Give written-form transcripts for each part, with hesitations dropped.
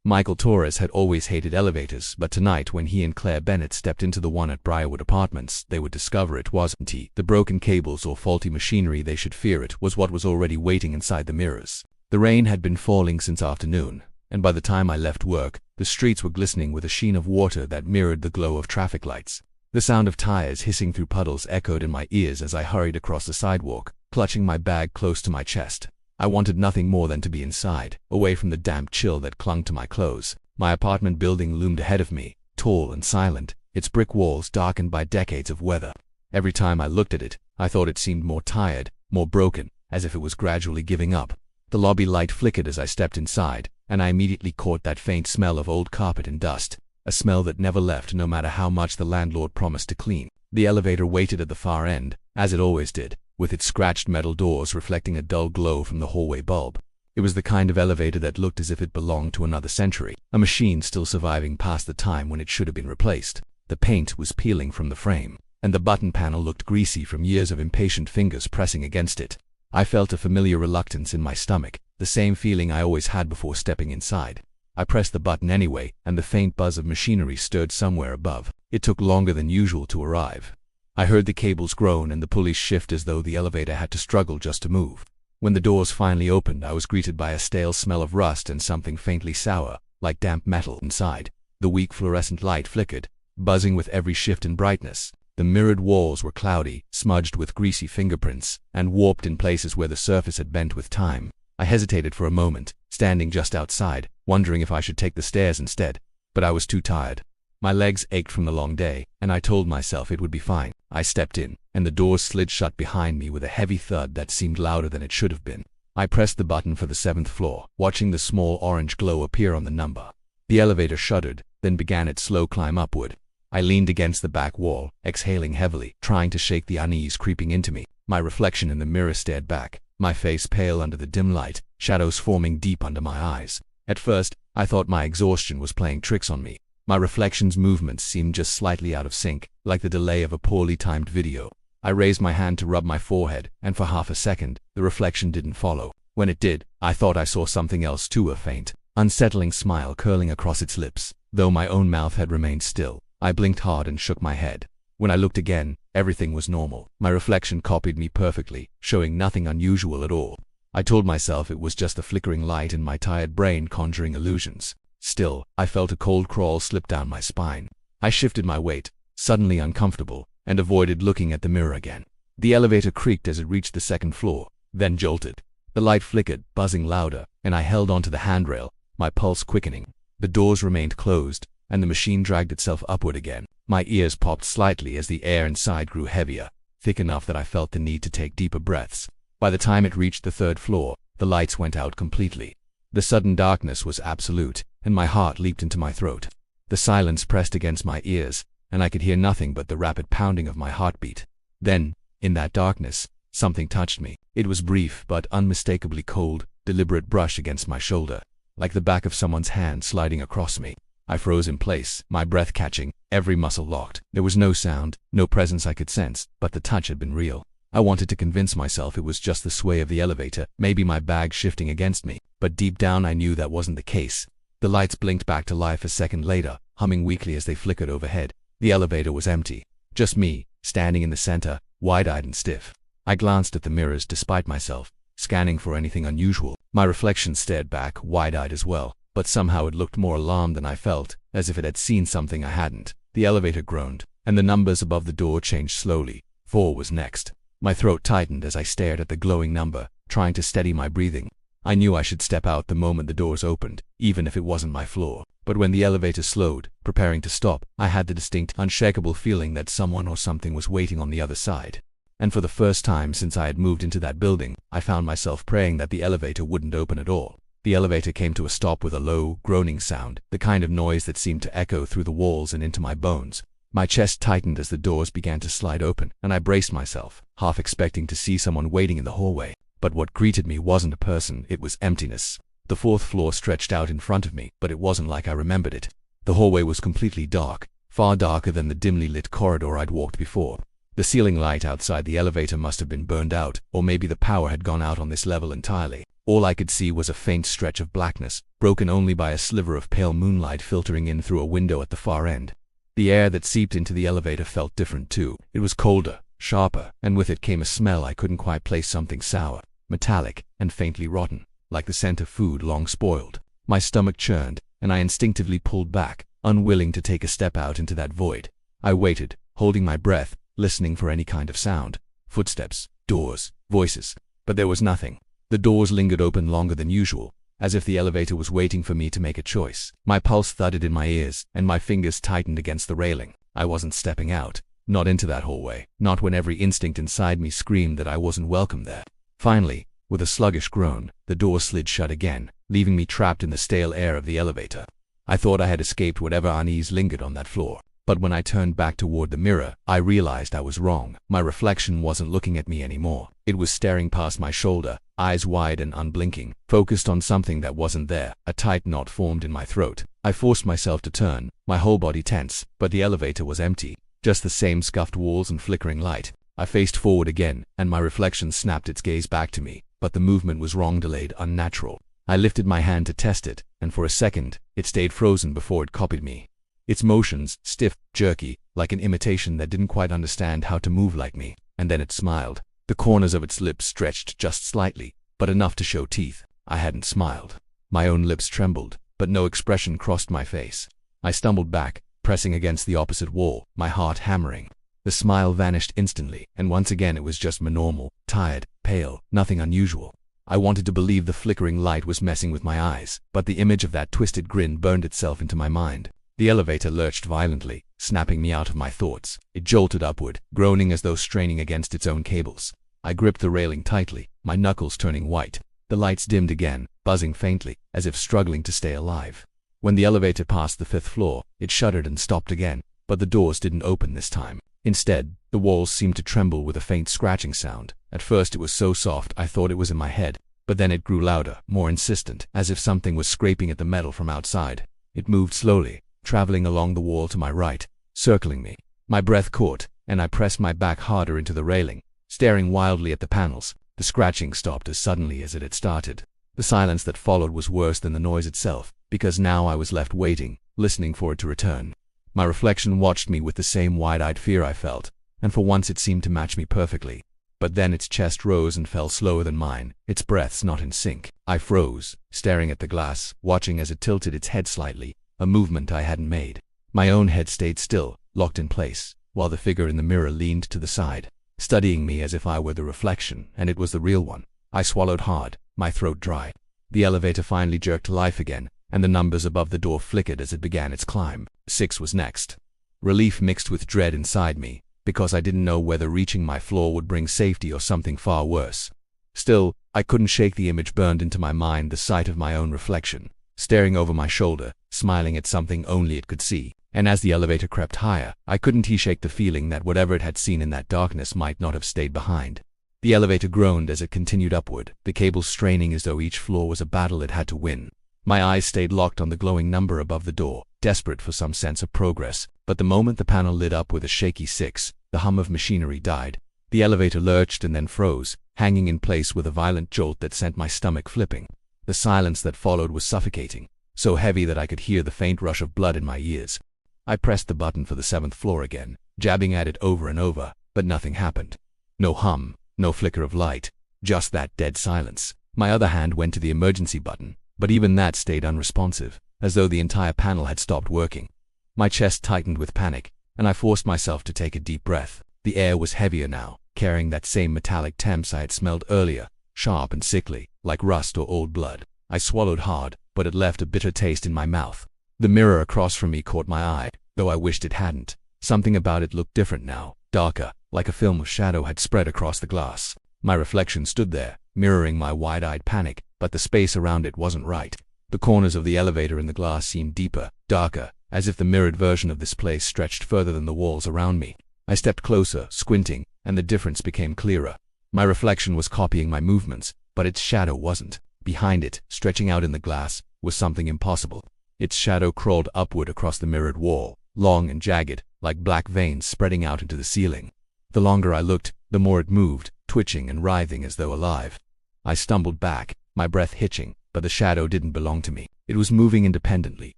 Michael Torres had always hated elevators, but tonight when he and Claire Bennett stepped into the one at Briarwood Apartments, they would discover it wasn't the broken cables or faulty machinery they should fear. It was what was already waiting inside the mirrors. The rain had been falling since afternoon, and by the time I left work, the streets were glistening with a sheen of water that mirrored the glow of traffic lights. The sound of tires hissing through puddles echoed in my ears as I hurried across the sidewalk, clutching my bag close to my chest. I wanted nothing more than to be inside, away from the damp chill that clung to my clothes. My apartment building loomed ahead of me, tall and silent, its brick walls darkened by decades of weather. Every time I looked at it, I thought it seemed more tired, more broken, as if it was gradually giving up. The lobby light flickered as I stepped inside, and I immediately caught that faint smell of old carpet and dust, a smell that never left no matter how much the landlord promised to clean. The elevator waited at the far end, as it always did, with its scratched metal doors reflecting a dull glow from the hallway bulb. It was the kind of elevator that looked as if it belonged to another century, a machine still surviving past the time when it should have been replaced. The paint was peeling from the frame, and the button panel looked greasy from years of impatient fingers pressing against it. I felt a familiar reluctance in my stomach, the same feeling I always had before stepping inside. I pressed the button anyway, and the faint buzz of machinery stirred somewhere above. It took longer than usual to arrive. I heard the cables groan and the pulleys shift as though the elevator had to struggle just to move. When the doors finally opened, I was greeted by a stale smell of rust and something faintly sour, like damp metal, inside. The weak fluorescent light flickered, buzzing with every shift in brightness. The mirrored walls were cloudy, smudged with greasy fingerprints, and warped in places where the surface had bent with time. I hesitated for a moment, standing just outside, wondering if I should take the stairs instead, but I was too tired. My legs ached from the long day, and I told myself it would be fine. I stepped in, and the doors slid shut behind me with a heavy thud that seemed louder than it should have been. I pressed the button for the 7th floor, watching the small orange glow appear on the number. The elevator shuddered, then began its slow climb upward. I leaned against the back wall, exhaling heavily, trying to shake the unease creeping into me. My reflection in the mirror stared back, my face pale under the dim light, shadows forming deep under my eyes. At first, I thought my exhaustion was playing tricks on me. My reflection's movements seemed just slightly out of sync, like the delay of a poorly timed video. I raised my hand to rub my forehead, and for half a second, the reflection didn't follow. When it did, I thought I saw something else too, a faint, unsettling smile curling across its lips, though my own mouth had remained still. I blinked hard and shook my head. When I looked again, everything was normal. My reflection copied me perfectly, showing nothing unusual at all. I told myself it was just the flickering light in my tired brain conjuring illusions. Still, I felt a cold crawl slip down my spine. I shifted my weight, suddenly uncomfortable, and avoided looking at the mirror again. The elevator creaked as it reached the 2nd floor, then jolted. The light flickered, buzzing louder, and I held onto the handrail, my pulse quickening. The doors remained closed, and the machine dragged itself upward again. My ears popped slightly as the air inside grew heavier, thick enough that I felt the need to take deeper breaths. By the time it reached the 3rd floor, the lights went out completely. The sudden darkness was absolute, and my heart leaped into my throat. The silence pressed against my ears, and I could hear nothing but the rapid pounding of my heartbeat. Then, in that darkness, something touched me. It was brief but unmistakably cold, deliberate brush against my shoulder, like the back of someone's hand sliding across me. I froze in place, my breath catching, every muscle locked. There was no sound, no presence I could sense, but the touch had been real. I wanted to convince myself it was just the sway of the elevator, maybe my bag shifting against me, but deep down I knew that wasn't the case. The lights blinked back to life a second later, humming weakly as they flickered overhead. The elevator was empty. Just me, standing in the center, wide-eyed and stiff. I glanced at the mirrors despite myself, scanning for anything unusual. My reflection stared back, wide-eyed as well, but somehow it looked more alarmed than I felt, as if it had seen something I hadn't. The elevator groaned, and the numbers above the door changed slowly. 4 was next. My throat tightened as I stared at the glowing number, trying to steady my breathing. I knew I should step out the moment the doors opened, even if it wasn't my floor. But when the elevator slowed, preparing to stop, I had the distinct, unshakable feeling that someone or something was waiting on the other side. And for the first time since I had moved into that building, I found myself praying that the elevator wouldn't open at all. The elevator came to a stop with a low, groaning sound, the kind of noise that seemed to echo through the walls and into my bones. My chest tightened as the doors began to slide open, and I braced myself, half expecting to see someone waiting in the hallway. But what greeted me wasn't a person, it was emptiness. The 4th floor stretched out in front of me, but it wasn't like I remembered it. The hallway was completely dark, far darker than the dimly lit corridor I'd walked before. The ceiling light outside the elevator must have been burned out, or maybe the power had gone out on this level entirely. All I could see was a faint stretch of blackness, broken only by a sliver of pale moonlight filtering in through a window at the far end. The air that seeped into the elevator felt different too. It was colder, sharper, and with it came a smell I couldn't quite place, something sour, metallic, and faintly rotten, like the scent of food long spoiled. My stomach churned, and I instinctively pulled back, unwilling to take a step out into that void. I waited, holding my breath, listening for any kind of sound. Footsteps, doors, voices. But there was nothing. The doors lingered open longer than usual, as if the elevator was waiting for me to make a choice. My pulse thudded in my ears, and my fingers tightened against the railing. I wasn't stepping out. Not into that hallway. Not when every instinct inside me screamed that I wasn't welcome there. Finally, with a sluggish groan, the door slid shut again, leaving me trapped in the stale air of the elevator. I thought I had escaped whatever unease lingered on that floor. But when I turned back toward the mirror, I realized I was wrong. My reflection wasn't looking at me anymore. It was staring past my shoulder, eyes wide and unblinking, focused on something that wasn't there. A tight knot formed in my throat. I forced myself to turn, my whole body tense, but the elevator was empty. Just the same scuffed walls and flickering light. I faced forward again, and my reflection snapped its gaze back to me, but the movement was wrong, delayed, unnatural. I lifted my hand to test it, and for a second, it stayed frozen before it copied me. Its motions, stiff, jerky, like an imitation that didn't quite understand how to move like me. And then it smiled. The corners of its lips stretched just slightly, but enough to show teeth. I hadn't smiled. My own lips trembled, but no expression crossed my face. I stumbled back, pressing against the opposite wall, my heart hammering. The smile vanished instantly, and once again it was just normal, tired, pale, nothing unusual. I wanted to believe the flickering light was messing with my eyes, but the image of that twisted grin burned itself into my mind. The elevator lurched violently, snapping me out of my thoughts. It jolted upward, groaning as though straining against its own cables. I gripped the railing tightly, my knuckles turning white. The lights dimmed again, buzzing faintly, as if struggling to stay alive. When the elevator passed the 5th floor, it shuddered and stopped again, but the doors didn't open this time. Instead, the walls seemed to tremble with a faint scratching sound. At first it was so soft I thought it was in my head, but then it grew louder, more insistent, as if something was scraping at the metal from outside. It moved slowly, traveling along the wall to my right, circling me. My breath caught, and I pressed my back harder into the railing, staring wildly at the panels. The scratching stopped as suddenly as it had started. The silence that followed was worse than the noise itself, because now I was left waiting, listening for it to return. My reflection watched me with the same wide-eyed fear I felt, and for once it seemed to match me perfectly. But then its chest rose and fell slower than mine, its breaths not in sync. I froze, staring at the glass, watching as it tilted its head slightly, a movement I hadn't made. My own head stayed still, locked in place, while the figure in the mirror leaned to the side, studying me as if I were the reflection, and it was the real one. I swallowed hard, my throat dry. The elevator finally jerked to life again, and the numbers above the door flickered as it began its climb. 6 was next. Relief mixed with dread inside me, because I didn't know whether reaching my floor would bring safety or something far worse. Still, I couldn't shake the image burned into my mind, the sight of my own reflection, staring over my shoulder, smiling at something only it could see. And as the elevator crept higher, I couldn't shake the feeling that whatever it had seen in that darkness might not have stayed behind. The elevator groaned as it continued upward, the cables straining as though each floor was a battle it had to win. My eyes stayed locked on the glowing number above the door, desperate for some sense of progress. But the moment the panel lit up with a shaky 6, the hum of machinery died. The elevator lurched and then froze, hanging in place with a violent jolt that sent my stomach flipping. The silence that followed was suffocating, so heavy that I could hear the faint rush of blood in my ears. I pressed the button for the 7th floor again, jabbing at it over and over, but nothing happened. No hum, no flicker of light, just that dead silence. My other hand went to the emergency button, but even that stayed unresponsive, as though the entire panel had stopped working. My chest tightened with panic, and I forced myself to take a deep breath. The air was heavier now, carrying that same metallic temps I had smelled earlier, sharp and sickly, like rust or old blood. I swallowed hard, but it left a bitter taste in my mouth. The mirror across from me caught my eye, though I wished it hadn't. Something about it looked different now, darker, like a film of shadow had spread across the glass. My reflection stood there, mirroring my wide-eyed panic, but the space around it wasn't right. The corners of the elevator in the glass seemed deeper, darker, as if the mirrored version of this place stretched further than the walls around me. I stepped closer, squinting, and the difference became clearer. My reflection was copying my movements, but its shadow wasn't. Behind it, stretching out in the glass, was something impossible. Its shadow crawled upward across the mirrored wall, long and jagged, like black veins spreading out into the ceiling. The longer I looked, the more it moved, twitching and writhing as though alive. I stumbled back, my breath hitching, but the shadow didn't belong to me. It was moving independently,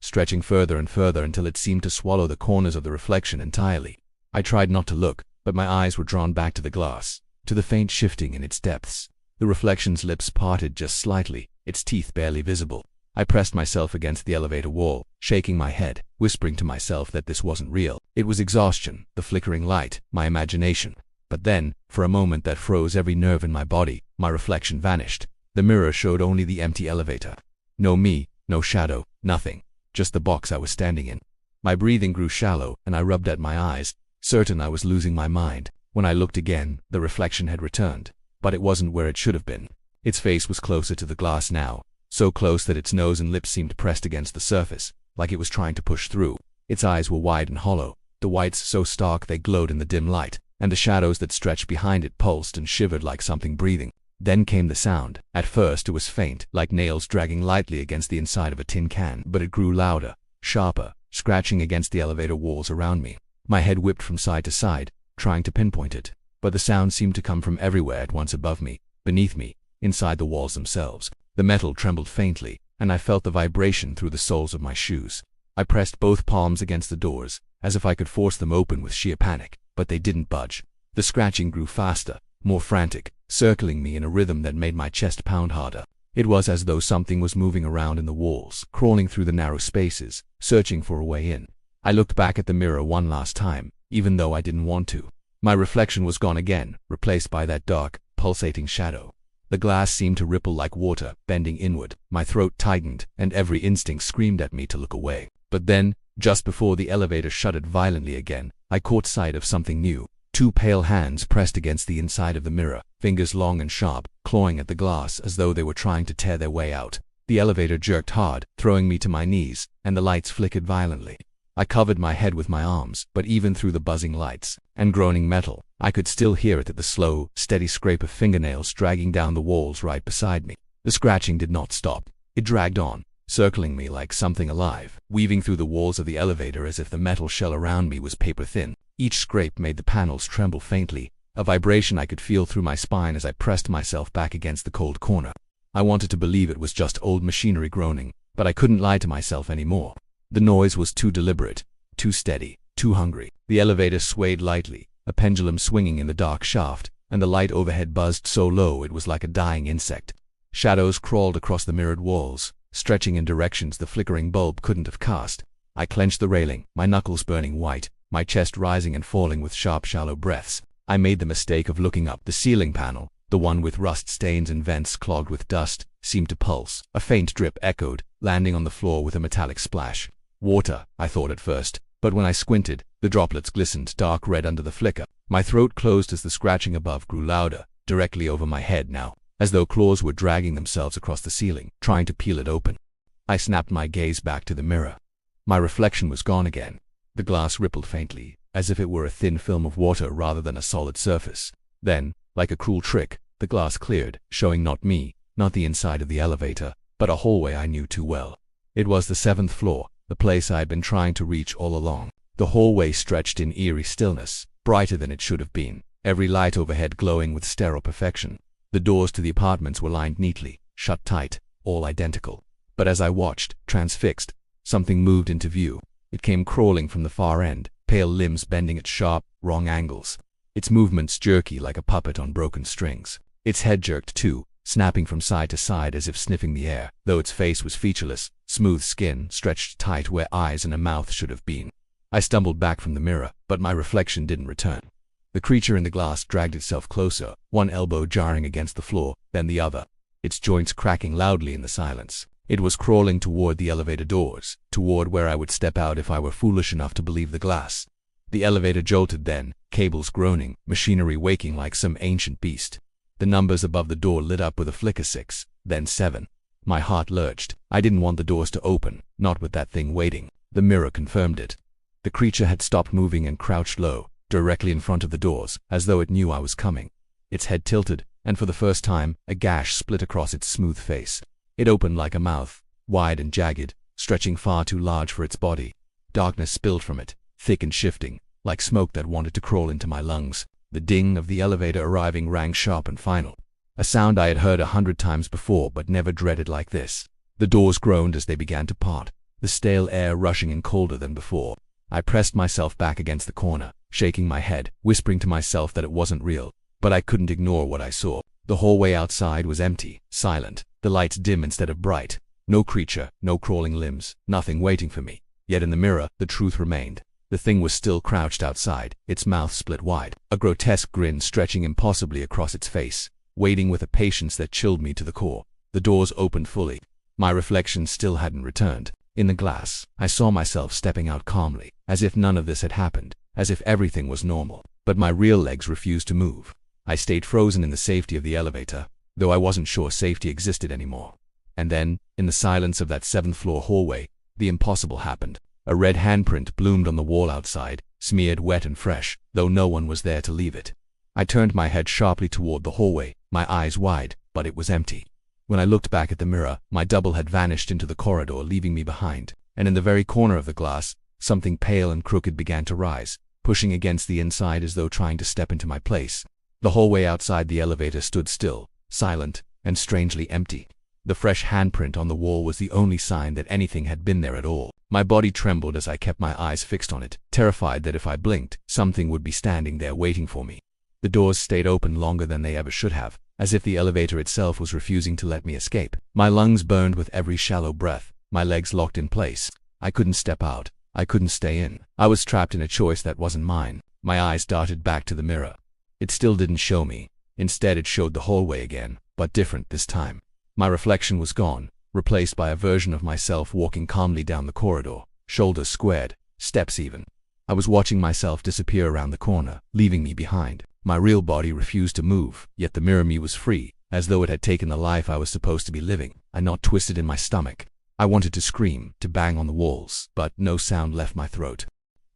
stretching further and further until it seemed to swallow the corners of the reflection entirely. I tried not to look, but my eyes were drawn back to the glass, to the faint shifting in its depths. The reflection's lips parted just slightly, its teeth barely visible. I pressed myself against the elevator wall, shaking my head, whispering to myself that this wasn't real. It was exhaustion, the flickering light, my imagination. But then, for a moment that froze every nerve in my body, my reflection vanished. The mirror showed only the empty elevator. No me, no shadow, nothing. Just the box I was standing in. My breathing grew shallow, and I rubbed at my eyes, certain I was losing my mind. When I looked again, the reflection had returned. But it wasn't where it should have been. Its face was closer to the glass now, so close that its nose and lips seemed pressed against the surface, like it was trying to push through. Its eyes were wide and hollow, the whites so stark they glowed in the dim light, and the shadows that stretched behind it pulsed and shivered like something breathing. Then came the sound. At first it was faint, like nails dragging lightly against the inside of a tin can, but it grew louder, sharper, scratching against the elevator walls around me. My head whipped from side to side, trying to pinpoint it, but the sound seemed to come from everywhere at once, above me, beneath me, inside the walls themselves. The metal trembled faintly, and I felt the vibration through the soles of my shoes. I pressed both palms against the doors, as if I could force them open with sheer panic, but they didn't budge. The scratching grew faster, more frantic, circling me in a rhythm that made my chest pound harder. It was as though something was moving around in the walls, crawling through the narrow spaces, searching for a way in. I looked back at the mirror one last time, even though I didn't want to. My reflection was gone again, replaced by that dark, pulsating shadow. The glass seemed to ripple like water, bending inward. My throat tightened, and every instinct screamed at me to look away. But then, just before the elevator shuddered violently again, I caught sight of something new. Two pale hands pressed against the inside of the mirror, fingers long and sharp, clawing at the glass as though they were trying to tear their way out. The elevator jerked hard, throwing me to my knees, and the lights flickered violently. I covered my head with my arms, but even through the buzzing lights and groaning metal, I could still hear it at the slow, steady scrape of fingernails dragging down the walls right beside me. The scratching did not stop. It dragged on, circling me like something alive, weaving through the walls of the elevator as if the metal shell around me was paper thin. Each scrape made the panels tremble faintly, a vibration I could feel through my spine as I pressed myself back against the cold corner. I wanted to believe it was just old machinery groaning, but I couldn't lie to myself anymore. The noise was too deliberate, too steady, too hungry. The elevator swayed lightly, a pendulum swinging in the dark shaft, and the light overhead buzzed so low it was like a dying insect. Shadows crawled across the mirrored walls, stretching in directions the flickering bulb couldn't have cast. I clenched the railing, my knuckles burning white, my chest rising and falling with sharp, shallow breaths. I made the mistake of looking up. The ceiling panel, the one with rust stains and vents clogged with dust, seemed to pulse. A faint drip echoed, landing on the floor with a metallic splash. Water, I thought at first, but when I squinted, the droplets glistened dark red under the flicker. My throat closed as the scratching above grew louder, directly over my head now, as though claws were dragging themselves across the ceiling, trying to peel it open. I snapped my gaze back to the mirror. My reflection was gone again. The glass rippled faintly, as if it were a thin film of water rather than a solid surface. Then, like a cruel trick, the glass cleared, showing not me, not the inside of the elevator, but a hallway I knew too well. It was the 7th floor, the place I had been trying to reach all along. The hallway stretched in eerie stillness, brighter than it should have been, every light overhead glowing with sterile perfection. The doors to the apartments were lined neatly, shut tight, all identical. But as I watched, transfixed, something moved into view. It came crawling from the far end, pale limbs bending at sharp, wrong angles. Its movements jerky like a puppet on broken strings. Its head jerked too, snapping from side to side as if sniffing the air, though its face was featureless, smooth skin stretched tight where eyes and a mouth should have been. I stumbled back from the mirror, but my reflection didn't return. The creature in the glass dragged itself closer, one elbow jarring against the floor, then the other, its joints cracking loudly in the silence. It was crawling toward the elevator doors, toward where I would step out if I were foolish enough to believe the glass. The elevator jolted then, cables groaning, machinery waking like some ancient beast. The numbers above the door lit up with a flicker. 6, then 7. My heart lurched. I didn't want the doors to open, not with that thing waiting. The mirror confirmed it. The creature had stopped moving and crouched low, directly in front of the doors, as though it knew I was coming. Its head tilted, and for the first time, a gash split across its smooth face. It opened like a mouth, wide and jagged, stretching far too large for its body. Darkness spilled from it, thick and shifting, like smoke that wanted to crawl into my lungs. The ding of the elevator arriving rang sharp and final. A sound I had heard 100 times before but never dreaded like this. The doors groaned as they began to part, the stale air rushing in colder than before. I pressed myself back against the corner, shaking my head, whispering to myself that it wasn't real. But I couldn't ignore what I saw. The hallway outside was empty, silent, the lights dim instead of bright. No creature, no crawling limbs, nothing waiting for me. Yet in the mirror, the truth remained. The thing was still crouched outside, its mouth split wide, a grotesque grin stretching impossibly across its face, waiting with a patience that chilled me to the core. The doors opened fully. My reflection still hadn't returned. In the glass, I saw myself stepping out calmly, as if none of this had happened, as if everything was normal. But my real legs refused to move. I stayed frozen in the safety of the elevator, though I wasn't sure safety existed anymore. And then, in the silence of that 7th-floor hallway, the impossible happened. A red handprint bloomed on the wall outside, smeared wet and fresh, though no one was there to leave it. I turned my head sharply toward the hallway, my eyes wide, but it was empty. When I looked back at the mirror, my double had vanished into the corridor, leaving me behind, and in the very corner of the glass, something pale and crooked began to rise, pushing against the inside as though trying to step into my place. The hallway outside the elevator stood still, silent, and strangely empty. The fresh handprint on the wall was the only sign that anything had been there at all. My body trembled as I kept my eyes fixed on it, terrified that if I blinked, something would be standing there waiting for me. The doors stayed open longer than they ever should have, as if the elevator itself was refusing to let me escape. My lungs burned with every shallow breath, my legs locked in place. I couldn't step out. I couldn't stay in. I was trapped in a choice that wasn't mine. My eyes darted back to the mirror. It still didn't show me. Instead, it showed the hallway again, but different this time. My reflection was gone, replaced by a version of myself walking calmly down the corridor, shoulders squared, steps even. I was watching myself disappear around the corner, leaving me behind. My real body refused to move, yet the mirror me was free, as though it had taken the life I was supposed to be living. A knot twisted in my stomach. I wanted to scream, to bang on the walls, but no sound left my throat.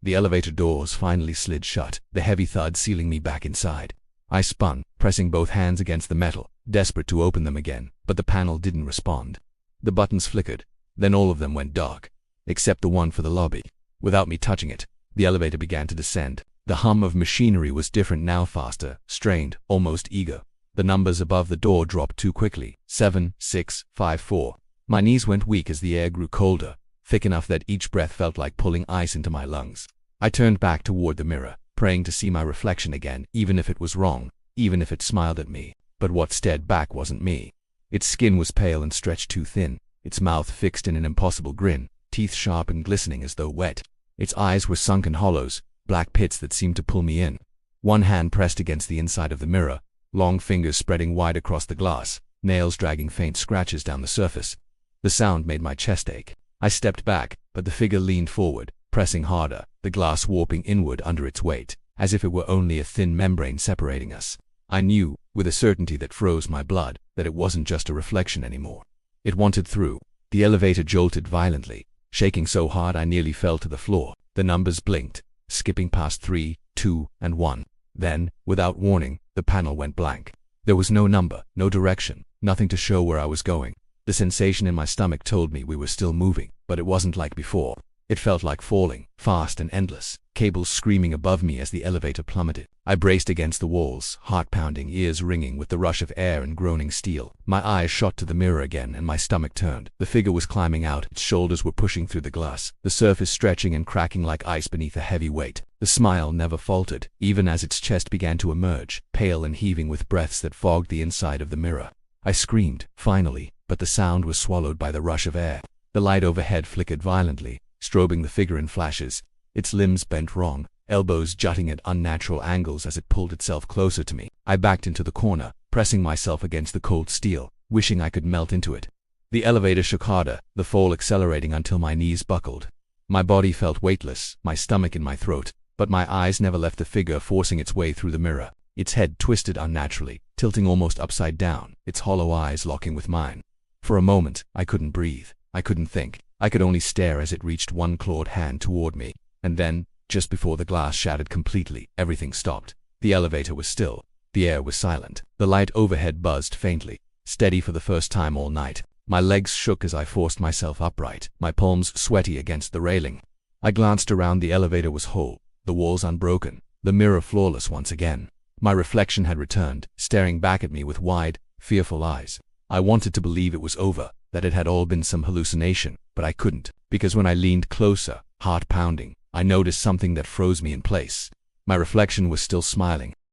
The elevator doors finally slid shut, the heavy thud sealing me back inside. I spun, pressing both hands against the metal, desperate to open them again, but the panel didn't respond. The buttons flickered, then all of them went dark, except the one for the lobby. Without me touching it, the elevator began to descend. The hum of machinery was different now, faster, strained, almost eager. The numbers above the door dropped too quickly. 7, 6, 5, 4. My knees went weak as the air grew colder, thick enough that each breath felt like pulling ice into my lungs. I turned back toward the mirror, praying to see my reflection again, even if it was wrong, even if it smiled at me. But what stared back wasn't me. Its skin was pale and stretched too thin, its mouth fixed in an impossible grin, teeth sharp and glistening as though wet. Its eyes were sunken hollows, black pits that seemed to pull me in. One hand pressed against the inside of the mirror, long fingers spreading wide across the glass, nails dragging faint scratches down the surface. The sound made my chest ache. I stepped back, but the figure leaned forward, pressing harder, the glass warping inward under its weight, as if it were only a thin membrane separating us. I knew, with a certainty that froze my blood, that it wasn't just a reflection anymore. It wanted through. The elevator jolted violently, shaking so hard I nearly fell to the floor. The numbers blinked, skipping past 3, 2, and 1. Then, without warning, the panel went blank. There was no number, no direction, nothing to show where I was going. The sensation in my stomach told me we were still moving, but it wasn't like before. It felt like falling, fast and endless, cables screaming above me as the elevator plummeted. I braced against the walls, heart pounding, ears ringing with the rush of air and groaning steel. My eyes shot to the mirror again and my stomach turned. The figure was climbing out, its shoulders were pushing through the glass, the surface stretching and cracking like ice beneath a heavy weight. The smile never faltered, even as its chest began to emerge, pale and heaving with breaths that fogged the inside of the mirror. I screamed, finally, but the sound was swallowed by the rush of air. The light overhead flickered violently, strobing the figure in flashes, its limbs bent wrong, elbows jutting at unnatural angles as it pulled itself closer to me. I backed into the corner, pressing myself against the cold steel, wishing I could melt into it. The elevator shook harder, the fall accelerating until my knees buckled. My body felt weightless, my stomach in my throat, but my eyes never left the figure forcing its way through the mirror. Its head twisted unnaturally, tilting almost upside down, its hollow eyes locking with mine. For a moment, I couldn't breathe. I couldn't think. I could only stare as it reached one clawed hand toward me. And then, just before the glass shattered completely, everything stopped. The elevator was still. The air was silent. The light overhead buzzed faintly, steady for the first time all night. My legs shook as I forced myself upright, my palms sweaty against the railing. I glanced around. The elevator was whole, the walls unbroken, the mirror flawless once again. My reflection had returned, staring back at me with wide, fearful eyes. I wanted to believe it was over, that it had all been some hallucination, but I couldn't, because when I leaned closer, heart pounding, I noticed something that froze me in place. My reflection was still smiling.